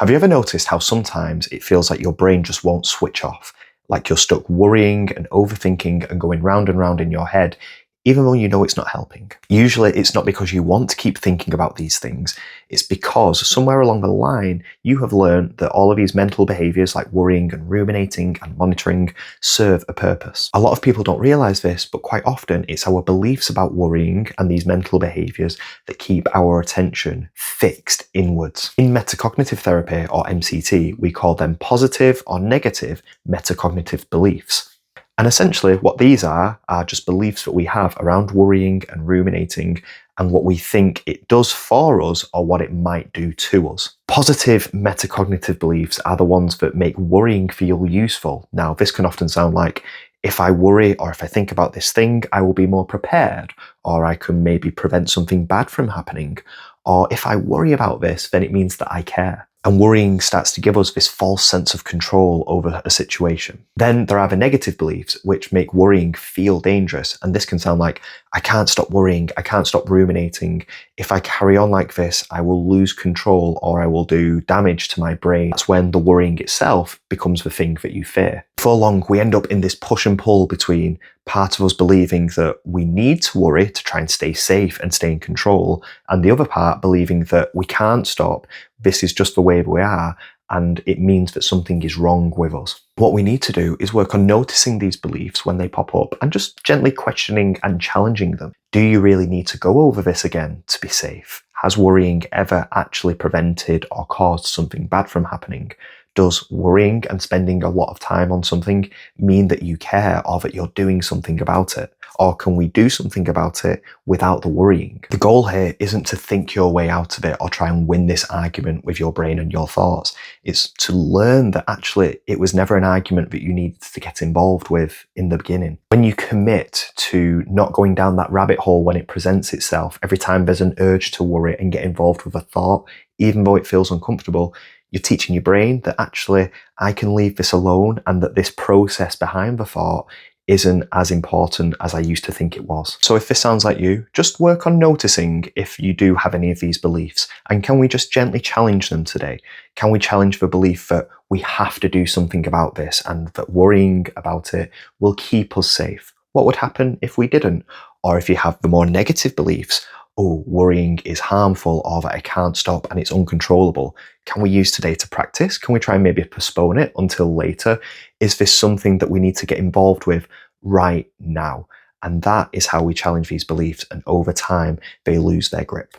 Have you ever noticed how sometimes it feels like your brain just won't switch off? Like you're stuck worrying and overthinking and going round and round in your head, even though you know it's not helping. Usually it's not because you want to keep thinking about these things. It's because somewhere along the line, you have learned that all of these mental behaviors like worrying and ruminating and monitoring serve a purpose. A lot of people don't realize this, but quite often it's our beliefs about worrying and these mental behaviors that keep our attention fixed inwards. In metacognitive therapy, or MCT, we call them positive or negative metacognitive beliefs. And essentially what these are just beliefs that we have around worrying and ruminating and what we think it does for us or what it might do to us. Positive metacognitive beliefs are the ones that make worrying feel useful. Now, this can often sound like, if I worry or if I think about this thing, I will be more prepared, or I can maybe prevent something bad from happening. Or if I worry about this, then it means that I care. And worrying starts to give us this false sense of control over a situation. Then there are the negative beliefs, which make worrying feel dangerous. And this can sound like, I can't stop worrying, I can't stop ruminating. If I carry on like this, I will lose control or I will do damage to my brain. That's when the worrying itself becomes the thing that you fear. For long, we end up in this push and pull between part of us believing that we need to worry to try and stay safe and stay in control, and the other part believing that we can't stop, this is just the way that we are, and it means that something is wrong with us. What we need to do is work on noticing these beliefs when they pop up and just gently questioning and challenging them. Do you really need to go over this again to be safe? Has worrying ever actually prevented or caused something bad from happening? Does worrying and spending a lot of time on something mean that you care or that you're doing something about it? Or can we do something about it without the worrying? The goal here isn't to think your way out of it or try and win this argument with your brain and your thoughts. It's to learn that actually it was never an argument that you needed to get involved with in the beginning. When you commit to not going down that rabbit hole when it presents itself, every time there's an urge to worry and get involved with a thought, even though it feels uncomfortable, you're teaching your brain that actually I can leave this alone and that this process behind the thought isn't as important as I used to think it was. So if this sounds like you, just work on noticing if you do have any of these beliefs, and can we just gently challenge them today? Can we challenge the belief that we have to do something about this and that worrying about it will keep us safe? What would happen if we didn't? Or if you have the more negative beliefs, oh, worrying is harmful or that I can't stop and it's uncontrollable. Can we use today to practice? Can we try and maybe postpone it until later? Is this something that we need to get involved with right now? And that is how we challenge these beliefs, and over time they lose their grip.